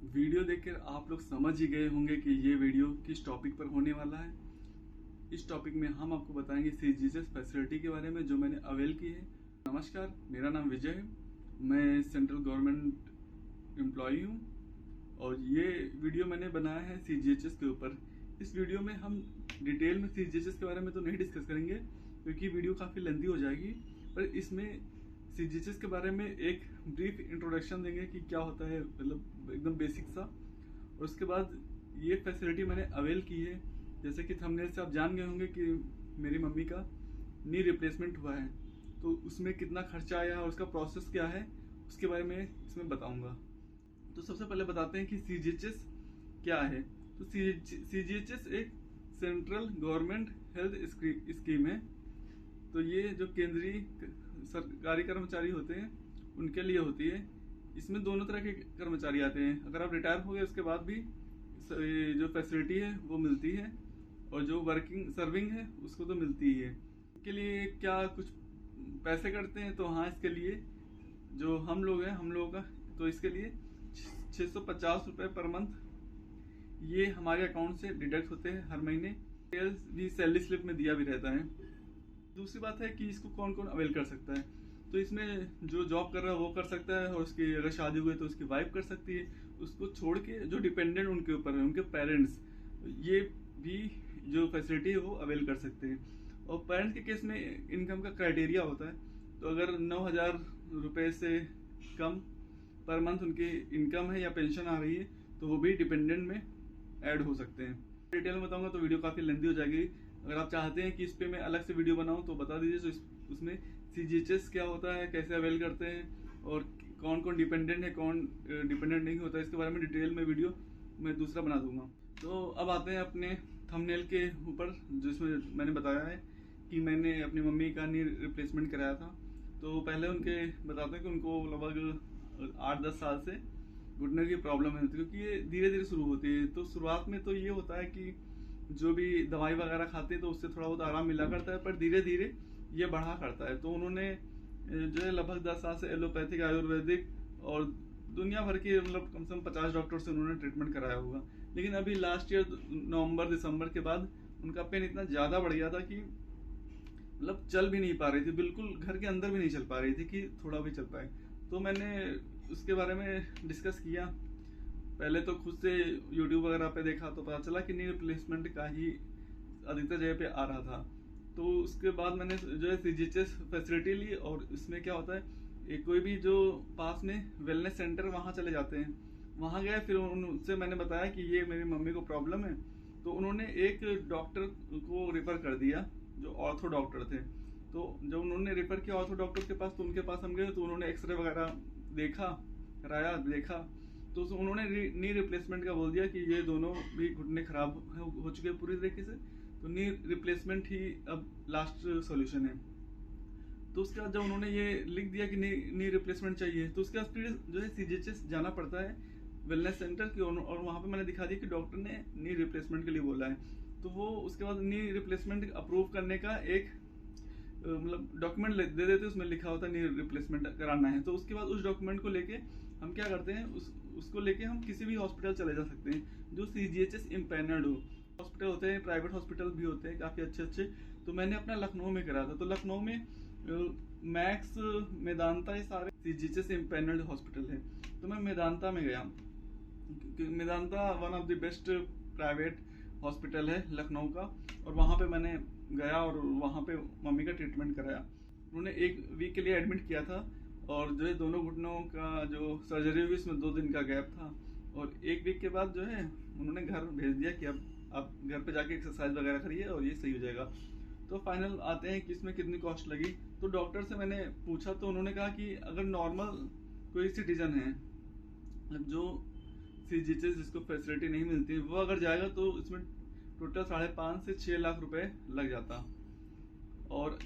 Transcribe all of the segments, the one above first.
Video देखकर आप लोग समझ ही गए होंगे कि ये वीडियो किस टॉपिक पर होने वाला है। इस टॉपिक में हम आपको बताएंगे सीजीएचएस फैसिलिटी के बारे में जो मैंने अवेल की है। नमस्कार, मेरा नाम विजय है। मैं सेंट्रल गवर्नमेंट एम्प्लॉई हूँ और ये वीडियो मैंने बनाया है सीजीएचएस के ऊपर। इस वीडियो में हम डिटेल में सीजीएचएस के बारे में तो नहीं डिस्कस करेंगे क्योंकि वीडियो काफ़ी लेंथी हो जाएगी, पर इसमें सीजीएचएस के बारे में एक ब्रीफ इंट्रोडक्शन देंगे कि क्या होता है, मतलब एकदम बेसिक सा। और उसके बाद ये फैसिलिटी मैंने अवेल की है। जैसे कि थंबनेल से आप जान गए होंगे कि मेरी मम्मी का नी रिप्लेसमेंट हुआ है, तो उसमें कितना खर्चा आया और उसका प्रोसेस क्या है उसके बारे में इसमें बताऊंगा। तो सबसे पहले बताते हैं कि सीजीएचएस क्या है। तो सीजीएचएस एक सेंट्रल गवर्नमेंट हेल्थ स्कीम है। तो ये जो केंद्रीय सरकारी कर्मचारी होते हैं उनके लिए होती है। इसमें दोनों तरह के कर्मचारी आते हैं। अगर आप रिटायर हो गए उसके बाद भी जो फैसिलिटी है वो मिलती है, और जो वर्किंग सर्विंग है उसको तो मिलती ही है। इसके लिए क्या कुछ पैसे कटते हैं? तो हाँ, इसके लिए जो हम लोग हैं, हम लोगों का तो इसके लिए 650 रुपये पर मंथ ये हमारे अकाउंट से डिडक्ट होते हैं हर महीने। भी सैलरी स्लिप में दिया भी रहता है। दूसरी बात है कि इसको कौन कौन अवेल कर सकता है। तो इसमें जो जॉब कर रहा है वो कर सकता है, और उसकी अगर शादी हुई तो उसकी वाइफ कर सकती है। उसको छोड़ के जो डिपेंडेंट उनके ऊपर है, उनके पेरेंट्स, ये भी जो फैसिलिटी है वो अवेल कर सकते हैं। और पेरेंट्स के केस में इनकम का क्राइटेरिया होता है। तो अगर 9,000 रुपये से कम पर मंथ उनकी इनकम है या पेंशन आ रही है तो वो भी डिपेंडेंट में ऐड हो सकते हैं। डिटेल में बताऊंगा तो वीडियो काफ़ी लेंथी हो जाएगी। अगर आप चाहते हैं कि इस पे मैं अलग से वीडियो बनाऊं तो बता दीजिए। तो उसमें सीजीएचएस क्या होता है, कैसे अवेल करते हैं, और कौन कौन डिपेंडेंट है, कौन डिपेंडेंट नहीं होता, इसके बारे में डिटेल में वीडियो मैं दूसरा बना दूंगा। तो अब आते हैं अपने थंबनेल के ऊपर, जिसमें मैंने बताया है कि मैंने अपनी मम्मी का नी रिप्लेसमेंट कराया था। तो पहले उनके बताते हैं कि उनको लगभग 8-10 साल से घुटने की प्रॉब्लम है, क्योंकि ये धीरे धीरे शुरू होती है। तो शुरुआत में तो ये होता है कि जो भी दवाई वगैरह खाते हैं तो उससे थोड़ा बहुत आराम मिला करता है, पर धीरे धीरे ये बढ़ा करता है। तो उन्होंने जो है लगभग 10 साल से एलोपैथिक, आयुर्वेदिक और दुनिया भर के मतलब कम से कम 50 डॉक्टर से उन्होंने ट्रीटमेंट कराया होगा। लेकिन अभी लास्ट ईयर नवंबर दिसंबर के बाद उनका पेन इतना ज़्यादा बढ़ गया था कि मतलब चल भी नहीं पा रही थी, बिल्कुल घर के अंदर भी नहीं चल पा रही थी कि थोड़ा भी चल पाए। तो मैंने उसके बारे में डिस्कस किया। पहले तो खुद से यूट्यूब वगैरह पे देखा तो पता चला कि नी रिप्लेसमेंट का ही अधिकतर जगह पे आ रहा था। तो उसके बाद मैंने जो है सीजीएचएस फैसिलिटी ली, और इसमें क्या होता है, एक कोई भी जो पास में वेलनेस सेंटर वहाँ चले जाते हैं, वहाँ गए, फिर उनसे मैंने बताया कि ये मेरी मम्मी को प्रॉब्लम है। तो उन्होंने एक डॉक्टर को रेफर कर दिया जो ऑर्थो डॉक्टर थे। तो जब उन्होंने रेफर किया ऑर्थो डॉक्टर के पास, तो उनके पास हम गए तो उन्होंने एक्सरे वगैरह देखा, कराया, देखा। तो उन्होंने नी रिप्लेसमेंट का बोल दिया कि ये दोनों भी घुटने खराब हो चुके हैं पूरी तरीके से, तो नी रिप्लेसमेंट ही अब लास्ट सॉल्यूशन है। तो उसके बाद जब उन्होंने ये लिख दिया कि नी रिप्लेसमेंट चाहिए, तो उसके बाद फिर जो है सीजीएचएस जाना पड़ता है वेलनेस सेंटर की, और वहाँ पे मैंने दिखा दिया कि डॉक्टर ने नी रिप्लेसमेंट के लिए बोला है। तो वो उसके बाद नी रिप्लेसमेंट अप्रूव करने का एक मतलब डॉक्यूमेंट दे देते, उसमें लिखा होता है नी रिप्लेसमेंट कराना है। तो उसके बाद उस डॉक्यूमेंट को लेके हम क्या करते हैं, उसको लेके हम किसी भी हॉस्पिटल चले जा सकते हैं जो सीजीएचएस इम्पैनर्ड हो। हॉस्पिटल होते हैं, प्राइवेट हॉस्पिटल भी होते हैं काफ़ी अच्छे अच्छे। तो मैंने अपना लखनऊ में करा था। तो लखनऊ में मैक्स, मेदांता, ये सारे सीजीएचएस इम्पैनर्ड हॉस्पिटल है। तो मैं मेदांता में गया। Medanta one of the best private hospital है लखनऊ का, और वहाँ पे मैंने गया और वहाँ पे मम्मी का ट्रीटमेंट कराया। उन्होंने 1 वीक के लिए एडमिट किया था, और जो है दोनों घुटनों का जो सर्जरी हुई उसमें 2 दिन का गैप था। और 1 वीक के बाद जो है उन्होंने घर भेज दिया कि अब आप घर पे जाके एक्सरसाइज वगैरह करिए और ये सही हो जाएगा। तो फाइनल आते हैं कि इसमें कितनी कॉस्ट लगी। तो डॉक्टर से मैंने पूछा तो उन्होंने कहा कि अगर नॉर्मल कोई सिटीजन है जो सीजीएचएस जिसको फैसिलिटी नहीं मिलती, वो अगर जाएगा तो इसमें टोटल 5.5 से 6 लाख रुपए लग जाता। और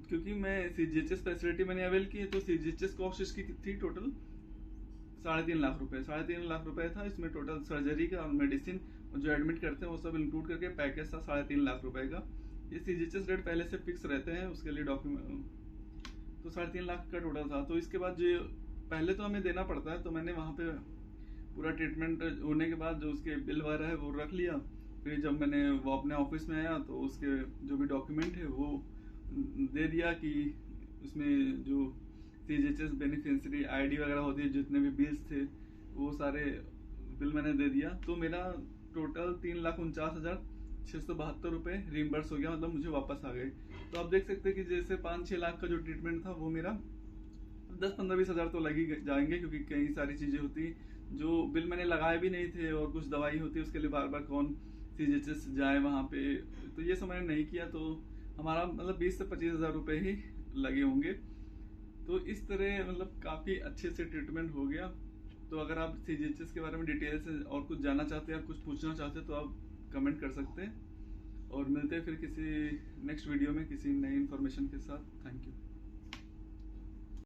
क्योंकि मैं सीजीएचएस फैसिलिटी मैंने अवेल की है, तो सीजीएचएस कॉस्ट इसकी थी टोटल 3.5 लाख रुपए। 3.5 लाख रुपए था। इसमें टोटल सर्जरी का और मेडिसिन और जो एडमिट करते हैं वो सब इंक्लूड करके पैकेज था 3.5 लाख रुपए का। ये सीजीएचएस रेट पहले से फिक्स रहते हैं, उसके लिए डॉक्यूमेंट। तो 3.5 लाख का टोटल था। तो इसके बाद जो पहले तो हमें देना पड़ता है, तो मैंने वहाँ पे पूरा ट्रीटमेंट होने के बाद जो उसके बिल वगैरह है वो रख लिया। फिर जब मैंने वो अपने ऑफिस में आया तो उसके जो भी डॉक्यूमेंट है वो दे दिया कि उसमें जो CGHS बेनिफिशियरी ID वगैरह होती है, जितने भी बिल्स थे वो सारे बिल मैंने दे दिया। तो मेरा टोटल 3,49,672 रुपये रिम्बर्स हो गया, मतलब मुझे वापस आ गए। तो आप देख सकते हैं कि जैसे 5-6 लाख का जो ट्रीटमेंट था वो मेरा 10-15-20 हज़ार तो लग ही जाएंगे, क्योंकि कई सारी चीज़ें होती जो बिल मैंने लगाए भी नहीं थे, और कुछ दवाई होती है उसके लिए बार बार कौन CGHS जाए वहाँ पे। तो ये सब मैंने नहीं किया, तो हमारा मतलब 20 से 25 हज़ार रुपये ही लगे होंगे। तो इस तरह मतलब काफ़ी अच्छे से ट्रीटमेंट हो गया। तो अगर आप CGHS के बारे में डिटेल से और कुछ जानना चाहते हैं या कुछ पूछना चाहते हैं तो आप कमेंट कर सकते हैं, और मिलते हैं फिर किसी नेक्स्ट वीडियो में किसी नई इन्फॉर्मेशन के साथ। Thank you.